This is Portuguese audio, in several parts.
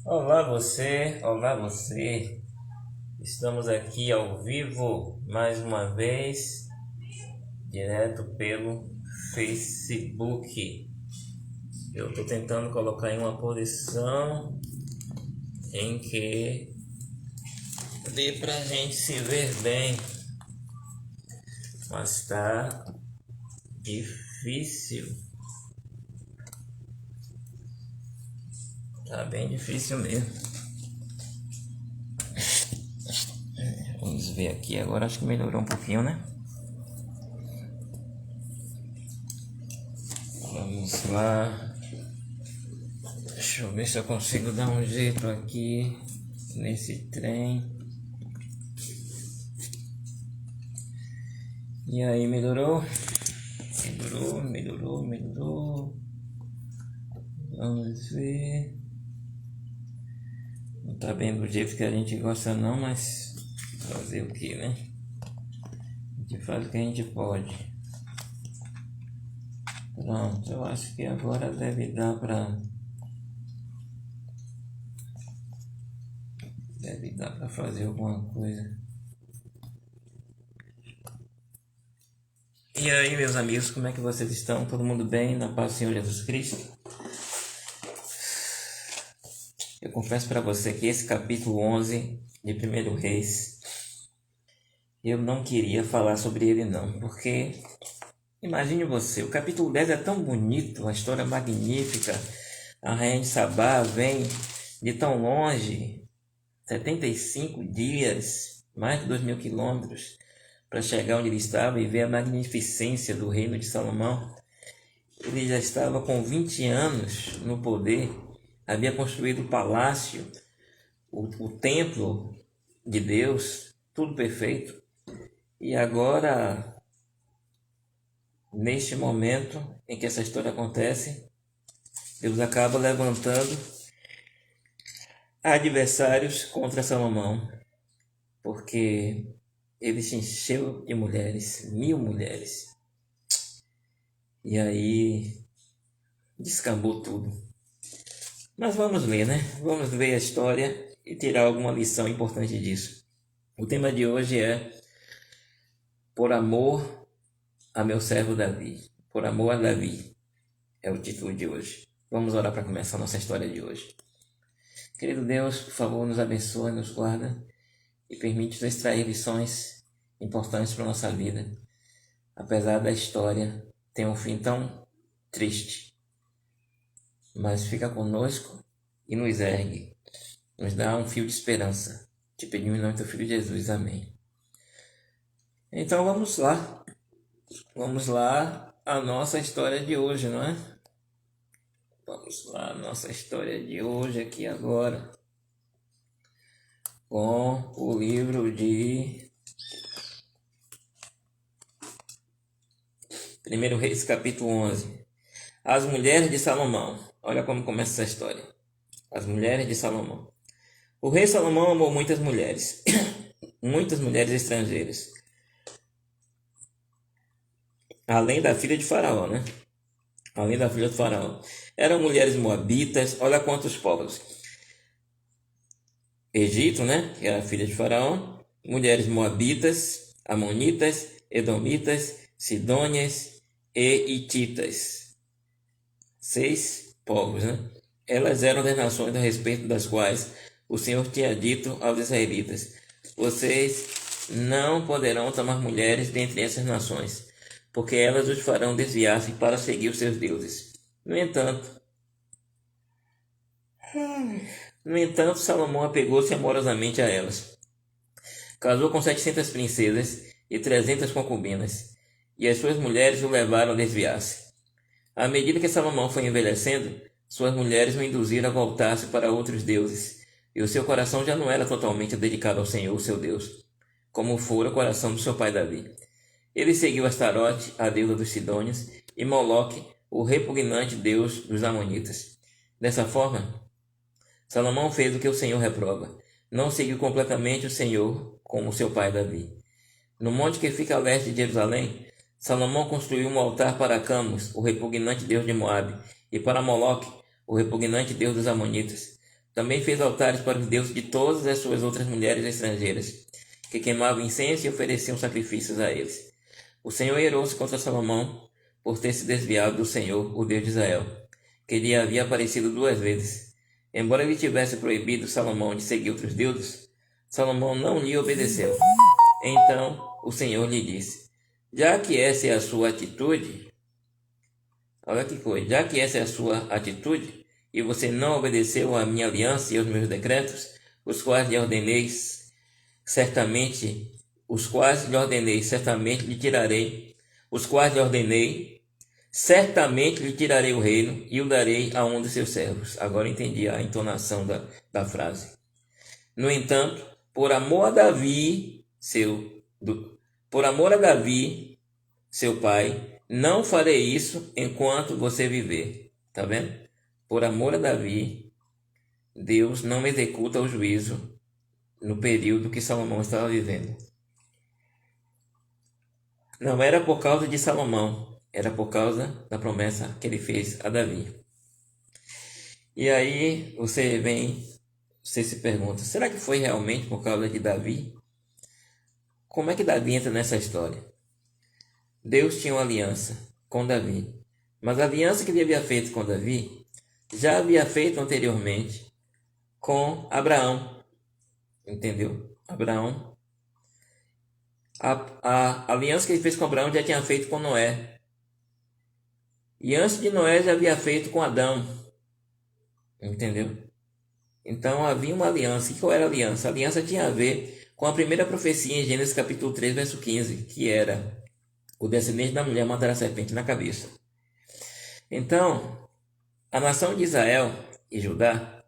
Olá você. Estamos aqui ao vivo mais uma vez, direto pelo Facebook. Eu estou tentando colocar em uma posição em que dê pra gente se ver bem, mas está difícil. Tá bem difícil mesmo. Vamos ver aqui agora, acho que melhorou um pouquinho, né? Vamos lá. Deixa eu ver se eu consigo dar um jeito aqui nesse trem. E aí, melhorou? Melhorou. Vamos ver. Não tá bem do jeito que a gente gosta não, mas fazer o que, né? A gente faz o que a gente pode. Pronto, eu acho que agora deve dar pra fazer alguma coisa. E aí, meus amigos, como é que vocês estão? Todo mundo bem? Na paz do Senhor Jesus Cristo? Eu confesso para você que esse capítulo 11 de 1 Reis, eu não queria falar sobre ele não, porque imagine você, o capítulo 10 é tão bonito, uma história magnífica, a rainha de Sabá vem de tão longe, 75 dias, mais de 2.000 quilômetros, para chegar onde ele estava e ver a magnificência do reino de Salomão. Ele já estava com 20 anos no poder, havia construído o palácio, o templo de Deus, tudo perfeito. E agora, neste momento em que essa história acontece, Deus acaba levantando adversários contra Salomão, porque ele se encheu de mulheres, 1.000 mulheres. E aí descambou tudo. Mas vamos ler, né? Vamos ver a história e tirar alguma lição importante disso. O tema de hoje é Por amor a meu servo Davi. Por amor a Davi é o título de hoje. Vamos orar para começar a nossa história de hoje. Querido Deus, por favor, nos abençoe, nos guarda e permite-nos extrair lições importantes para a nossa vida. Apesar da história ter um fim tão triste, mas fica conosco e nos ergue, nos dá um fio de esperança. Te pedimos em nome do teu filho Jesus, amém. Então vamos lá a nossa história de hoje, não é? Vamos lá a nossa história de hoje aqui agora, com o livro de 1 Reis, capítulo 11. As mulheres de Salomão. Olha como começa essa história. As mulheres de Salomão. O rei Salomão amou muitas mulheres, muitas mulheres estrangeiras, além da filha de Faraó, né? Além da filha de Faraó. Eram mulheres moabitas, olha quantos povos. Egito, né? Que era a filha de Faraó. Mulheres moabitas, amonitas, edomitas, sidônias e hititas. 6 povos, né? Elas eram das nações a respeito das quais o Senhor tinha dito aos israelitas: vocês não poderão tomar mulheres dentre essas nações, porque elas os farão desviar-se para seguir os seus deuses. No entanto, Salomão apegou-se amorosamente a elas. Casou com 700 princesas e 300 concubinas, e as suas mulheres o levaram a desviar-se. À medida que Salomão foi envelhecendo, suas mulheres o induziram a voltar-se para outros deuses, e o seu coração já não era totalmente dedicado ao Senhor, seu Deus, como fora o coração do seu pai Davi. Ele seguiu Astarote, a deusa dos Sidônios, e Moloque, o repugnante deus dos Amonitas. Dessa forma, Salomão fez o que o Senhor reprova. Não seguiu completamente o Senhor como seu pai Davi. No monte que fica a leste de Jerusalém, Salomão construiu um altar para Camus, o repugnante deus de Moabe, e para Moloque, o repugnante deus dos Amonitas. Também fez altares para os deuses de todas as suas outras mulheres estrangeiras, que queimavam incenso e ofereciam sacrifícios a eles. O Senhor irou-se contra Salomão por ter se desviado do Senhor, o Deus de Israel, que lhe havia aparecido 2 vezes. Embora ele tivesse proibido Salomão de seguir outros deuses, Salomão não lhe obedeceu. Então o Senhor lhe disse: já que essa é a sua atitude, olha que coisa, já que essa é a sua atitude, e você não obedeceu à minha aliança e aos meus decretos, os quais lhe ordenei, certamente lhe tirarei, certamente lhe tirarei o reino e o darei a um de seus servos. Agora entendi a entonação da frase. No entanto, por amor a Davi, seu pai, não farei isso enquanto você viver. Tá vendo? Por amor a Davi, Deus não executa o juízo no período que Salomão estava vivendo. Não era por causa de Salomão, era por causa da promessa que ele fez a Davi. E aí você se pergunta, será que foi realmente por causa de Davi? Como é que Davi entra nessa história? Deus tinha uma aliança com Davi, mas a aliança que ele havia feito com Davi já havia feito anteriormente com Abraão, entendeu? Abraão, a aliança que ele fez com Abraão já tinha feito com Noé, e antes de Noé já havia feito com Adão, entendeu? Então havia uma aliança. E qual era a aliança? A aliança tinha a ver com a primeira profecia em Gênesis capítulo 3, verso 15, que era: o descendente da mulher matará a serpente na cabeça. Então, a nação de Israel e Judá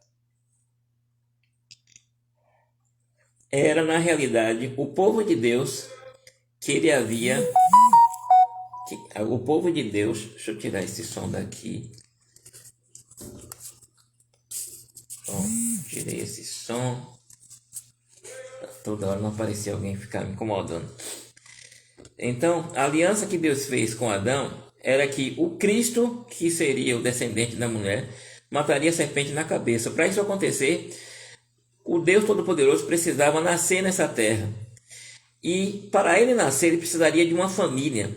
era, na realidade, o povo de Deus que ele havia... o povo de Deus... Deixa eu tirar esse som daqui. Tirei esse som. Toda hora não aparecia alguém ficar me incomodando. Então, a aliança que Deus fez com Adão era que o Cristo, que seria o descendente da mulher, mataria a serpente na cabeça. Para isso acontecer, o Deus Todo-Poderoso precisava nascer nessa terra. E para ele nascer, ele precisaria de uma família.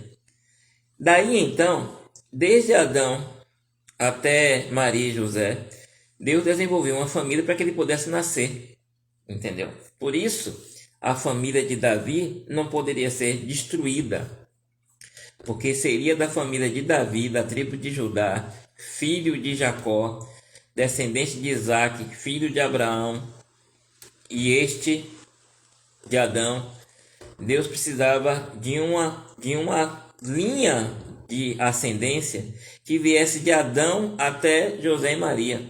Daí então, desde Adão até Maria e José, Deus desenvolveu uma família para que ele pudesse nascer. Entendeu? Por isso, a família de Davi não poderia ser destruída, porque seria da família de Davi, da tribo de Judá, filho de Jacó, descendente de Isaac, filho de Abraão, e este de Adão. Deus precisava de uma linha de ascendência que viesse de Adão até José e Maria.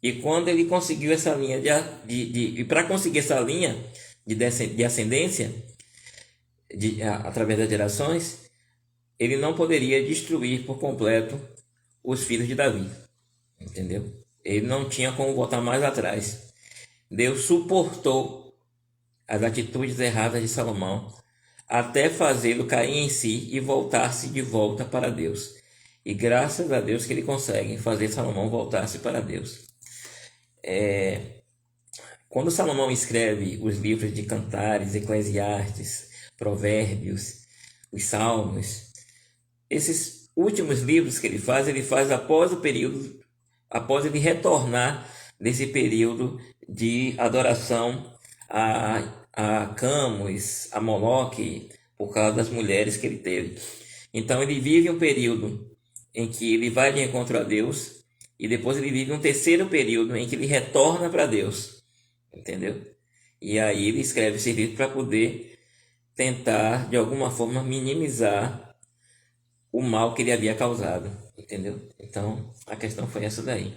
E quando ele conseguiu essa linha e para conseguir essa linha de ascendência através das gerações, ele não poderia destruir por completo os filhos de Davi, entendeu? Ele não tinha como voltar mais atrás. Deus suportou as atitudes erradas de Salomão até fazê-lo cair em si e voltar-se de volta para Deus. E graças a Deus que ele consegue fazer Salomão voltar-se para Deus. Quando Salomão escreve os livros de Cantares, Eclesiastes, Provérbios, os Salmos, esses últimos livros que ele faz após ele retornar desse período de adoração a Camus, a Moloque, por causa das mulheres que ele teve. Então ele vive um período em que ele vai de encontro a Deus, e depois ele vive um terceiro período em que ele retorna para Deus, entendeu? E aí ele escreve esse livro para poder tentar, de alguma forma, minimizar o mal que ele havia causado, entendeu? Então, a questão foi essa daí.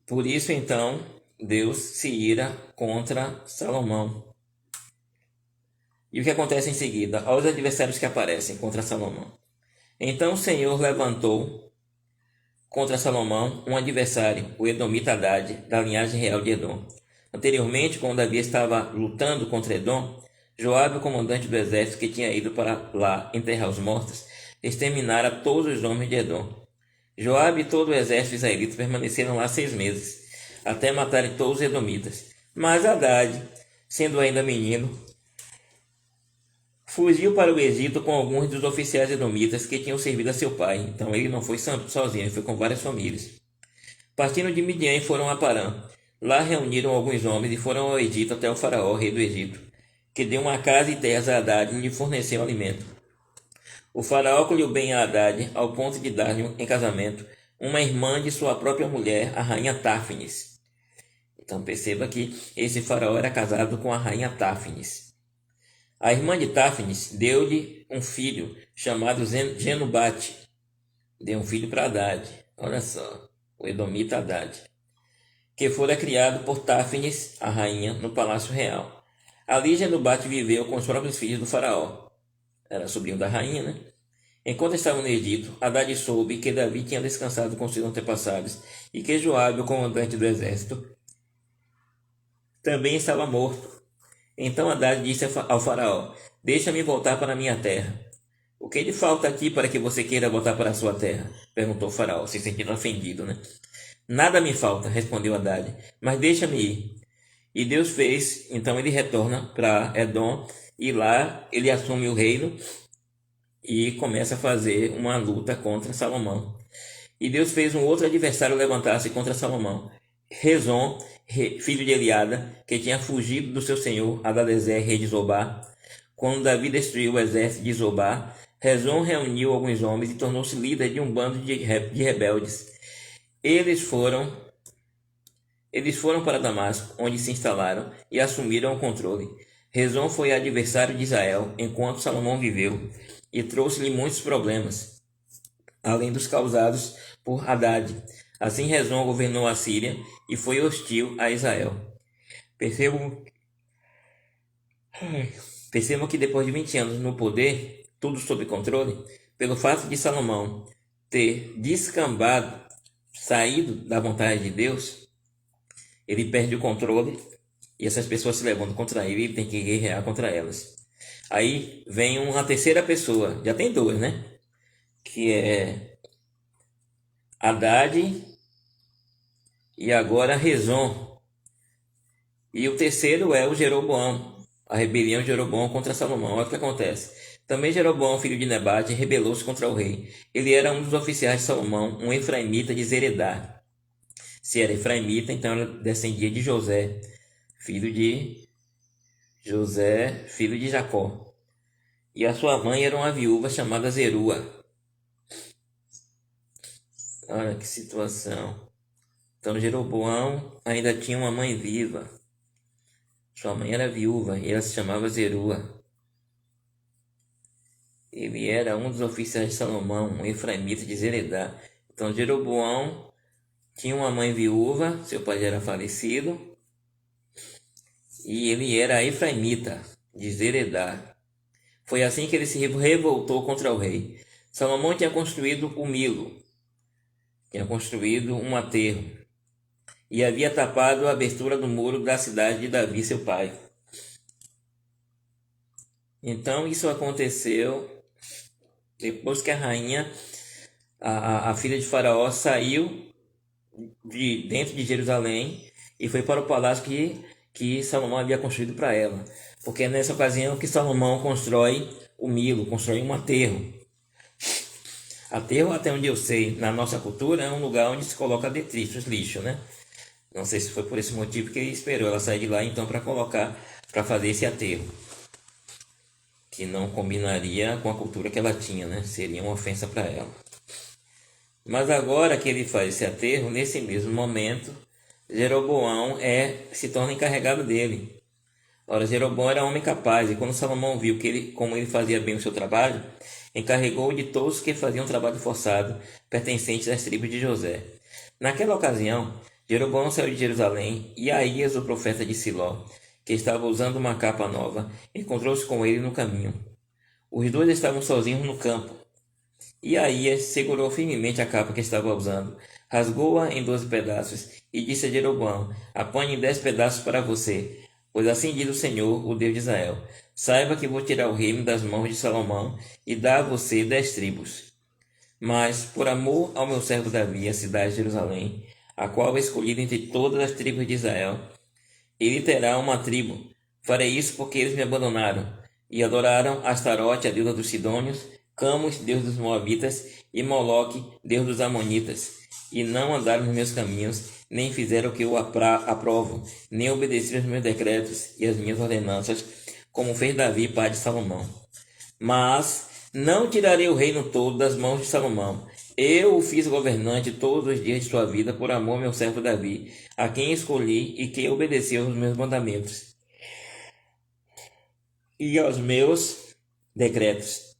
Por isso, então, Deus se ira contra Salomão. E o que acontece em seguida? Olha os adversários que aparecem contra Salomão. Então o Senhor levantou contra Salomão um adversário, o Edomita Hadad, da linhagem real de Edom. Anteriormente, quando Davi estava lutando contra Edom, Joabe, o comandante do exército que tinha ido para lá enterrar os mortos, exterminara todos os homens de Edom. Joabe e todo o exército israelita permaneceram lá 6 meses, até matarem todos os edomitas. Mas Hadad, sendo ainda menino, fugiu para o Egito com alguns dos oficiais edomitas que tinham servido a seu pai. Então ele não foi sozinho, ele foi com várias famílias. Partindo de Midian, foram a Parã. Lá reuniram alguns homens e foram ao Egito até o faraó, rei do Egito, que deu uma casa e terras a Hadad e lhe forneceu alimento. O faraó acolheu bem a Hadad ao ponto de dar-lhe em casamento uma irmã de sua própria mulher, a rainha Táfnis. Então perceba que esse faraó era casado com a rainha Táfnis. A irmã de Táfnis deu-lhe um filho chamado Genubate. Deu um filho para Hadad. Olha só, o edomita Hadad, que fora criado por Táfnis, a rainha, no palácio real. Ali Genubate viveu com os próprios filhos do faraó. Era sobrinho da rainha, né? Enquanto estavam no Egito, Hadad soube que Davi tinha descansado com seus antepassados e que Joabe, o comandante do exército, também estava morto. Então Hadad disse ao faraó: Deixa-me voltar para minha terra. O que lhe falta aqui para que você queira voltar para a sua terra? Perguntou o faraó, se sentindo ofendido, né? Nada me falta, respondeu Hadad, mas deixa-me ir. E Deus fez, então ele retorna para Edom e lá ele assume o reino e começa a fazer uma luta contra Salomão. E Deus fez um outro adversário levantar-se contra Salomão. Rezon, filho de Eliada, que tinha fugido do seu senhor, Hadadezer, rei de Zobá. Quando Davi destruiu o exército de Zobá, Rezon reuniu alguns homens e tornou-se líder de um bando de rebeldes. Eles foram para Damasco, onde se instalaram e assumiram o controle. Rezon foi adversário de Israel enquanto Salomão viveu e trouxe-lhe muitos problemas, além dos causados por Hadad. Assim Rezon governou a Síria e foi hostil a Israel. Percebam que depois de 20 anos no poder, tudo sob controle, pelo fato de Salomão ter descambado, saído da vontade de Deus, ele perde o controle e essas pessoas se levantam contra ele e ele tem que guerrear contra elas. Aí vem uma terceira pessoa, já tem duas, né? Que é Hadad e agora Rezon. E o terceiro é o Jeroboão, a rebelião de Jeroboão contra Salomão. Olha o que acontece. Também Jeroboão, filho de Nebate, rebelou-se contra o rei. Ele era um dos oficiais de Salomão, um efraimita de Zeredá. Se era efraimita, então ela descendia de José, filho de Jacó. E a sua mãe era uma viúva chamada Zerua. Olha que situação. Então Jeroboão ainda tinha uma mãe viva. Sua mãe era viúva e ela se chamava Zerua. Ele era um dos oficiais de Salomão, um efraimita de Zeredá. Então Jeroboão tinha uma mãe viúva, seu pai já era falecido, e ele era efraimita de Zeredá. Foi assim que ele se revoltou contra o rei. Salomão tinha construído o Milo, tinha construído um aterro, e havia tapado a abertura do muro da cidade de Davi, seu pai. Então isso aconteceu depois que a rainha, a filha de Faraó, saiu de dentro de Jerusalém e foi para o palácio que Salomão havia construído para ela. Porque é nessa ocasião que Salomão constrói o Milo, constrói um aterro. Aterro, até onde eu sei, na nossa cultura, é um lugar onde se coloca detritos, lixo, né? Não sei se foi por esse motivo que ele esperou ela sair de lá, então, para fazer esse aterro. Que não combinaria com a cultura que ela tinha, né? Seria uma ofensa para ela. Mas agora que ele faz esse aterro, nesse mesmo momento, Jeroboão se torna encarregado dele. Ora, Jeroboão era homem capaz, e quando Salomão viu como ele fazia bem o seu trabalho, encarregou de todos que faziam trabalho forçado, pertencentes às tribos de José. Naquela ocasião, Jeroboão saiu de Jerusalém, e Aías, o profeta de Siló, que estava usando uma capa nova, encontrou-se com ele no caminho. Os dois estavam sozinhos no campo. E Aías segurou firmemente a capa que estava usando, rasgou-a em 12 pedaços e disse a Jeroboão: Apanhe 10 pedaços para você, pois assim diz o Senhor, o Deus de Israel: Saiba que vou tirar o reino das mãos de Salomão e dar a você 10 tribos. Mas, por amor ao meu servo Davi, a cidade de Jerusalém, a qual é escolhida entre todas as tribos de Israel, ele terá uma tribo. Farei isso porque eles me abandonaram e adoraram Astarote, a deusa dos Sidônios, Camus, deus dos Moabitas, e Moloque, deus dos Amonitas, e não andaram nos meus caminhos, nem fizeram o que eu aprovo, nem obedeceram os meus decretos e as minhas ordenanças, como fez Davi, pai de Salomão. Mas não tirarei o reino todo das mãos de Salomão. Eu o fiz governante todos os dias de sua vida por amor ao meu servo Davi, a quem escolhi e que obedeceu aos meus mandamentos e aos meus decretos.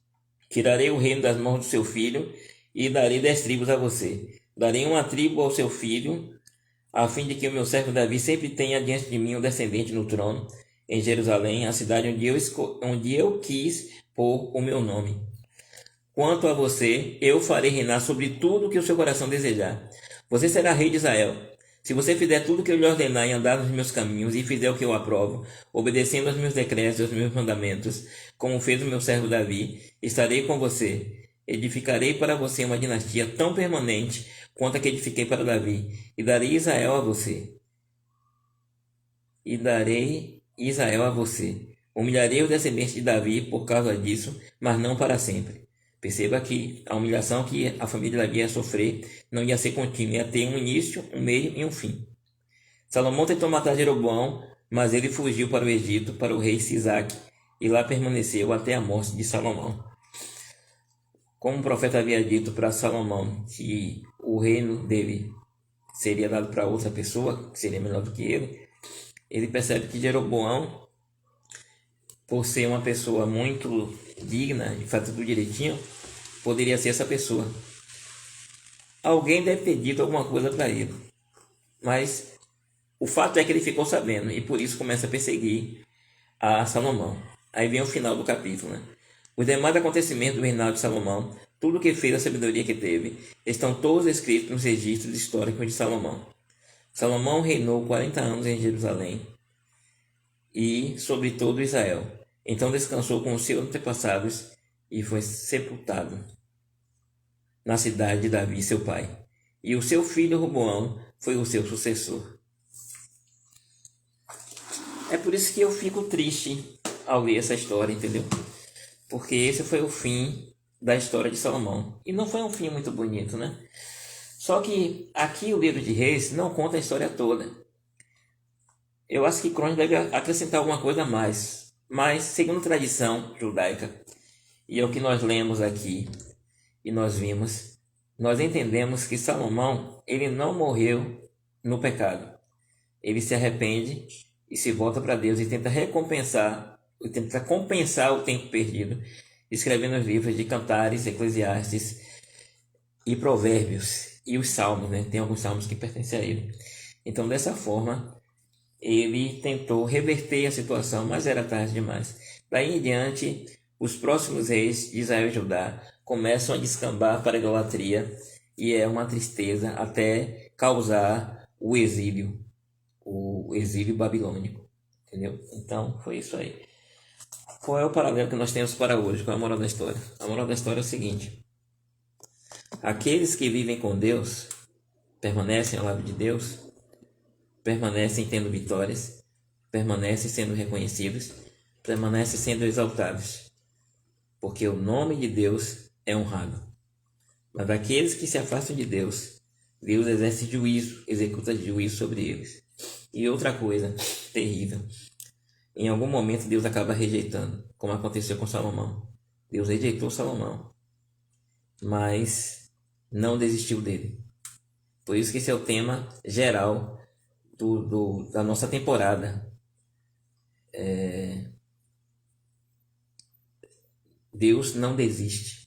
Tirarei o reino das mãos do seu filho e darei 10 tribos a você. Darei uma tribo ao seu filho, a fim de que o meu servo Davi sempre tenha diante de mim um descendente no trono, em Jerusalém, a cidade onde eu quis pôr o meu nome. Quanto a você, eu farei reinar sobre tudo o que o seu coração desejar. Você será rei de Israel. Se você fizer tudo o que eu lhe ordenar e andar nos meus caminhos e fizer o que eu aprovo, obedecendo aos meus decretos e aos meus mandamentos, como fez o meu servo Davi, estarei com você. Edificarei para você uma dinastia tão permanente quanto a que edifiquei para Davi, e darei Israel a você. Humilharei os descendentes de Davi por causa disso, mas não para sempre. Perceba que a humilhação que a família de Davi ia sofrer não ia ser contínua, ia ter um início, um meio e um fim. Salomão tentou matar Jeroboão, mas ele fugiu para o Egito, para o rei Sisaque, e lá permaneceu até a morte de Salomão. Como o profeta havia dito para Salomão que o reino dele seria dado para outra pessoa, que seria melhor do que ele percebe que Jeroboão, por ser uma pessoa muito digna e fazer tudo direitinho, poderia ser essa pessoa. Alguém deve ter dito alguma coisa para ele, mas o fato é que ele ficou sabendo e por isso começa a perseguir a Salomão. Aí vem o final do capítulo, né? Os demais acontecimentos do reinado de Salomão, tudo o que fez, a sabedoria que teve, estão todos escritos nos registros históricos de Salomão. Salomão reinou 40 anos em Jerusalém e sobre todo Israel. Então descansou com os seus antepassados e foi sepultado na cidade de Davi, seu pai. E o seu filho Roboão foi o seu sucessor. É por isso que eu fico triste ao ler essa história, entendeu? Porque esse foi o fim da história de Salomão. E não foi um fim muito bonito, né? Só que aqui o livro de Reis não conta a história toda. Eu acho que Crônicas deve acrescentar alguma coisa a mais. Mas, segundo a tradição judaica, e é o que nós lemos aqui, e nós vimos, nós entendemos que Salomão, ele não morreu no pecado. Ele se arrepende e se volta para Deus e tenta compensar o tempo perdido, escrevendo os livros de Cantares, Eclesiastes e Provérbios e os Salmos, né? Tem alguns salmos que pertencem a ele. Então, dessa forma, ele tentou reverter a situação, mas era tarde demais. Daí em diante, os próximos reis de Israel e Judá começam a descambar para a idolatria e é uma tristeza até causar o exílio babilônico, entendeu? Então, foi isso aí. Qual é o paralelo que nós temos para hoje? Qual é a moral da história? A moral da história é o seguinte: aqueles que vivem com Deus, permanecem ao lado de Deus, permanecem tendo vitórias, permanecem sendo reconhecidos, permanecem sendo exaltados, porque o nome de Deus é honrado. Mas aqueles que se afastam de Deus, Deus exerce juízo, executa juízo sobre eles. E outra coisa terrível, em algum momento Deus acaba rejeitando, como aconteceu com Salomão. Deus rejeitou Salomão, mas não desistiu dele. Por isso que esse é o tema geral da nossa temporada. Deus não desiste.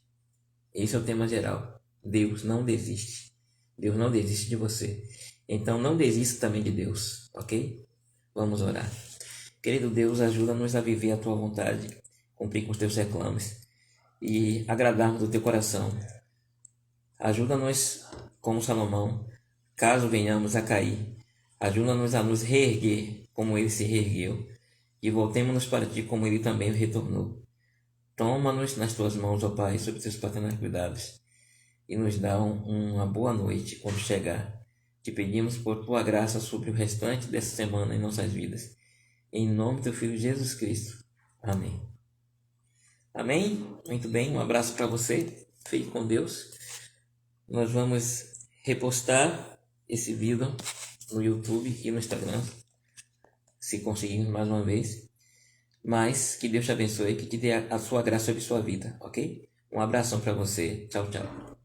Esse é o tema geral. Deus não desiste. Deus não desiste de você. Então não desista também de Deus, ok? Vamos orar. Querido Deus, ajuda-nos a viver a tua vontade, cumprir com os teus reclames e agradarmos do teu coração. Ajuda-nos, como Salomão, caso venhamos a cair. Ajuda-nos a nos reerguer como ele se reergueu e voltemos-nos para ti como ele também retornou. Toma-nos nas tuas mãos, ó Pai, sob teus paternais cuidados e nos dá uma boa noite quando chegar. Te pedimos por tua graça sobre o restante dessa semana em nossas vidas. Em nome do teu Filho Jesus Cristo. Amém. Amém? Muito bem, um abraço para você. Fique com Deus. Nós vamos repostar esse vídeo no YouTube e no Instagram, se conseguirmos mais uma vez. Mas que Deus te abençoe, que te dê a sua graça sobre sua vida, ok? Um abração para você. Tchau, tchau.